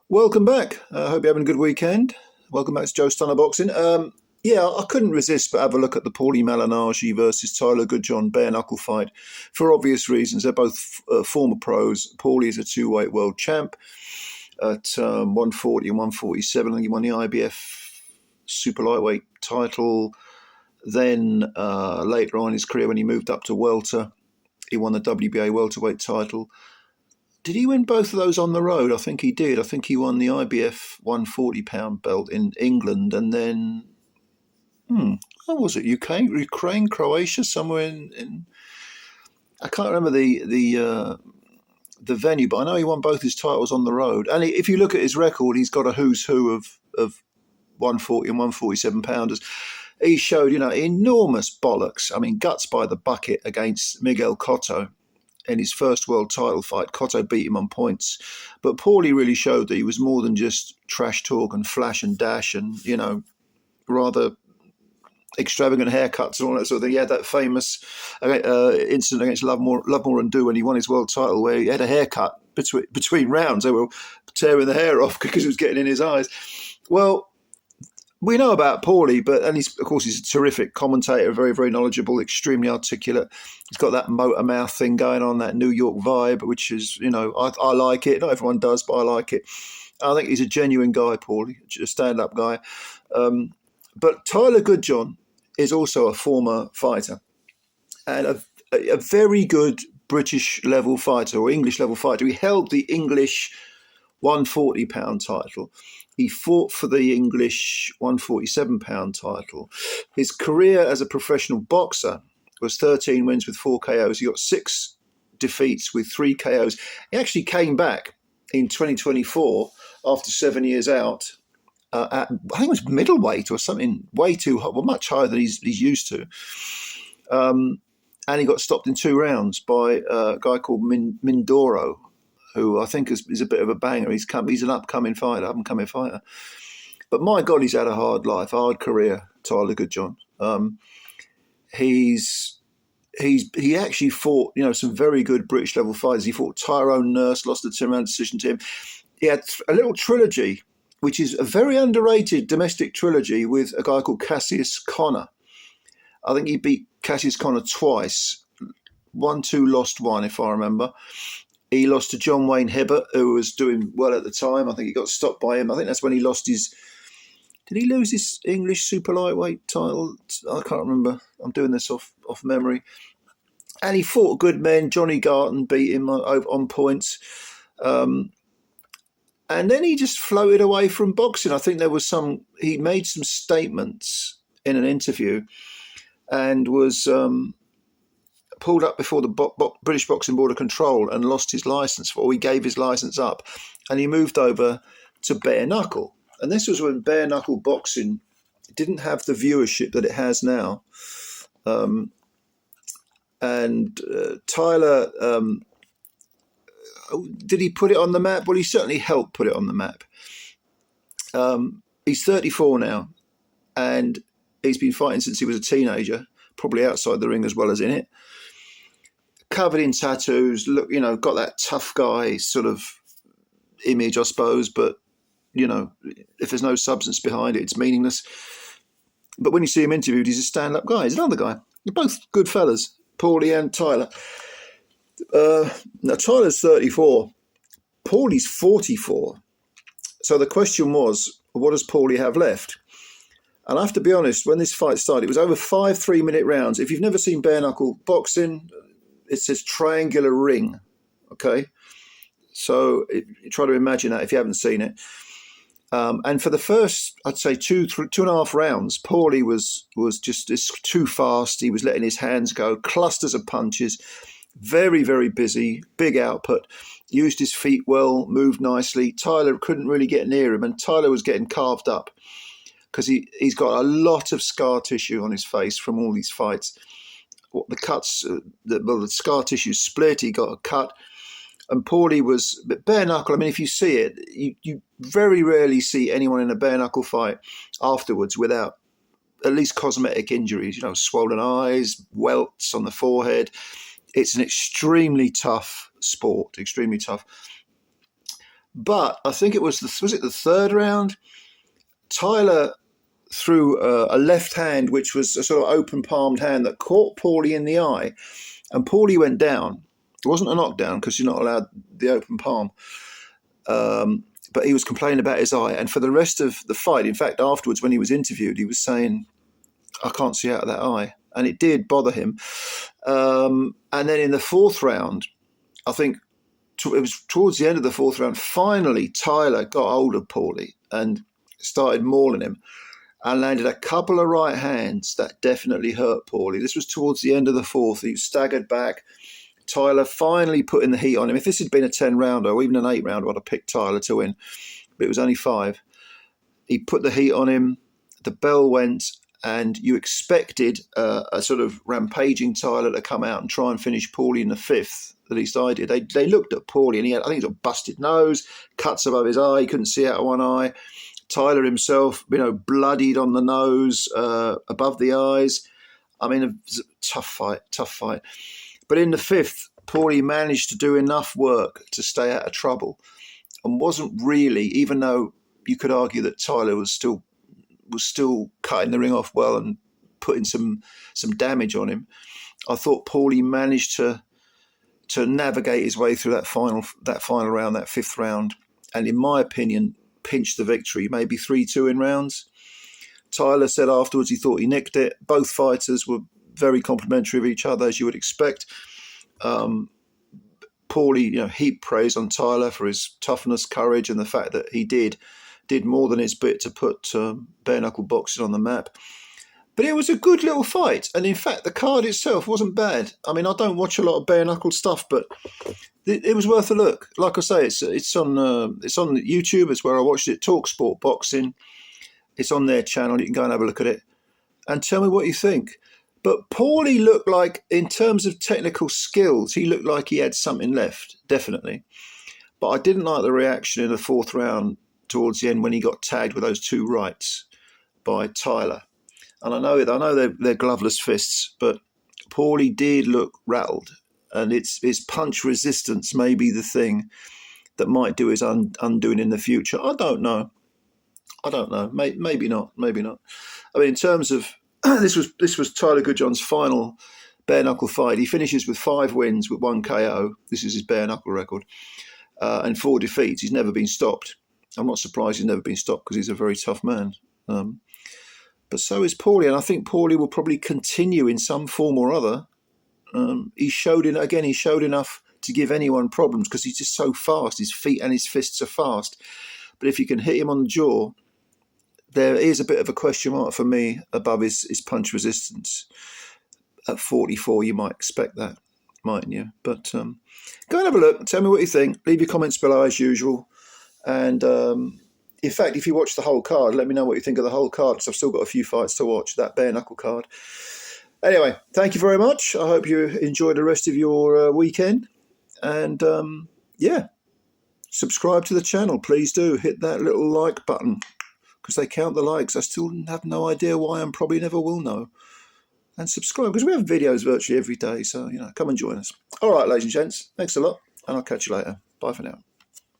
Welcome back. I hope you're having a good weekend. Welcome back to Joe Stunner Boxing. Yeah, I couldn't resist but have a look at the Paulie Malignaggi versus Tyler Goodjohn bare-knuckle fight for obvious reasons. They're both former pros. Paulie is a two-weight world champ at 140 and 147. I think he won the IBF super lightweight title. Then later on in his career, when he moved up to welter, he won the WBA welterweight title. Did he win both of those on the road? I think he did. I think he won the IBF 140-pound belt in England, and then, what was it? Ukraine, Croatia, somewhere in I can't remember the venue, but I know he won both his titles on the road. And if you look at his record, he's got a who's who of 140 and 147 pounders. He showed, enormous bollocks. I mean, guts by the bucket against Miguel Cotto in his first world title fight. Cotto beat him on points. But Paulie really showed that he was more than just trash talk and flash and dash and, rather extravagant haircuts and all that sort of thing. He had that famous incident against Lovemore and Do when he won his world title, where he had a haircut between rounds. They were tearing the hair off because it was getting in his eyes. Well, we know about Paulie, of course he's a terrific commentator, very, very knowledgeable, extremely articulate. He's got that motor mouth thing going on, that New York vibe, which is, I like it. Not everyone does, but I like it. I think he's a genuine guy, Paulie, a stand-up guy. But Tyler Goodjohn is also a former fighter and a very good British level fighter or English level fighter. He held the English 140-pound title. He fought for the English 147-pound title. His career as a professional boxer was 13 wins with 4 KOs. He got 6 defeats with 3 KOs. He actually came back in 2024 after 7 years out at, I think it was middleweight or something, way too high, well, much higher than he's used to. And he got stopped in 2 rounds by a guy called Mindoro, who I think is a bit of a banger. He's an upcoming fighter, up-and-coming fighter. But my God, he's had a hard life, hard career, Tyler Goodjohn. He actually fought, some very good British level fighters. He fought Tyrone Nurse, lost the 10-round decision to him. He had a little trilogy, which is a very underrated domestic trilogy with a guy called Cassius Connor. I think he beat Cassius Connor twice. 1-2, lost 1, if I remember. He lost to John Wayne Hibbert, who was doing well at the time. I think he got stopped by him. I think that's when he lost his... Did he lose his English super lightweight title? I can't remember. I'm doing this off memory. And he fought good men. Johnny Garton beat him on points. And then he just floated away from boxing. I think he made some statements in an interview and was pulled up before the British Boxing Board of Control and lost his license, or he gave his license up, and he moved over to bare-knuckle. And this was when bare-knuckle boxing didn't have the viewership that it has now. Tyler, did he put it on the map? Well, he certainly helped put it on the map. He's 34 now, and he's been fighting since he was a teenager, probably outside the ring as well as in it. Covered in tattoos, look, got that tough guy sort of image, I suppose, but, if there's no substance behind it, it's meaningless. But when you see him interviewed, he's a stand-up guy. He's another guy. They're both good fellas, Paulie and Tyler. Now, Tyler's 34. Paulie's 44. So the question was, what does Paulie have left? And I have to be honest, when this fight started, it was over 5 3-minute rounds. If you've never seen bare-knuckle boxing, it says triangular ring, okay? So try to imagine that if you haven't seen it. And for the first, I'd say 2.5 rounds, Paulie was just too fast. He was letting his hands go, clusters of punches, very, very busy, big output, used his feet well, moved nicely. Tyler couldn't really get near him, and Tyler was getting carved up because he's got a lot of scar tissue on his face from all these fights. The cuts, the scar tissue split, he got a cut. And Paulie was bare-knuckle. I mean, if you see it, you very rarely see anyone in a bare-knuckle fight afterwards without at least cosmetic injuries, swollen eyes, welts on the forehead. It's an extremely tough sport, extremely tough. But I think it was the third round? Tyler threw a left hand, which was a sort of open palmed hand that caught Paulie in the eye, and Paulie went down. It wasn't a knockdown because you're not allowed the open palm. But he was complaining about his eye. And for the rest of the fight, in fact, afterwards when he was interviewed, he was saying, I can't see out of that eye. And it did bother him. And then in the fourth round, I think it was towards the end of the fourth round, finally Tyler got hold of Paulie and started mauling him and landed a couple of right hands that definitely hurt Paulie. This was towards the end of the fourth. He staggered back. Tyler finally putting the heat on him. If this had been a 10-rounder or even an 8-rounder, I'd have picked Tyler to win. But it was only 5. He put the heat on him. The bell went, and you expected a sort of rampaging Tyler to come out and try and finish Paulie in the 5th. At least I did. They looked at Paulie, and he had, I think, a busted nose, cuts above his eye. He couldn't see out of one eye. Tyler himself, bloodied on the nose, above the eyes. I mean, it was a tough fight. But in the 5th, Paulie managed to do enough work to stay out of trouble, and wasn't really, even though you could argue that Tyler was still cutting the ring off well and putting some damage on him. I thought Paulie managed to navigate his way through that final round, that 5th round, and in my opinion, pinched the victory, maybe 3-2 in rounds. Tyler said afterwards he thought he nicked it. Both fighters were very complimentary of each other, as you would expect. Paulie, heaped praise on Tyler for his toughness, courage, and the fact that he did more than his bit to put bare-knuckle boxing on the map. But it was a good little fight, and in fact, the card itself wasn't bad. I mean, I don't watch a lot of bare-knuckle stuff, but it was worth a look. Like I say, it's on YouTube. It's where I watched it. Talk Sport Boxing. It's on their channel. You can go and have a look at it and tell me what you think. But Paulie looked like, in terms of technical skills, he looked like he had something left, definitely. But I didn't like the reaction in the 4th round towards the end when he got tagged with those 2 rights by Tyler. And I know they're gloveless fists, but Paulie did look rattled. And his punch resistance may be the thing that might do his undoing in the future. I don't know. Maybe not. I mean, in terms of this was Tyler Goodjohn's final bare-knuckle fight. He finishes with 5 wins with 1 KO. This is his bare-knuckle record. And 4 defeats. He's never been stopped. I'm not surprised he's never been stopped because he's a very tough man. But so is Paulie, and I think Paulie will probably continue in some form or other. He showed enough to give anyone problems because he's just so fast. His feet and his fists are fast. But if you can hit him on the jaw, there is a bit of a question mark for me above his punch resistance. At 44, you might expect that, mightn't you? But go and have a look. Tell me what you think. Leave your comments below as usual. And in fact, if you watch the whole card, let me know what you think of the whole card, because I've still got a few fights to watch, that bare-knuckle card. Anyway, thank you very much. I hope you enjoy the rest of your weekend. And subscribe to the channel. Please do. Hit that little like button, because they count the likes. I still have no idea why, and probably never will know. And subscribe, because we have videos virtually every day. So, come and join us. All right, ladies and gents, thanks a lot, and I'll catch you later. Bye for now.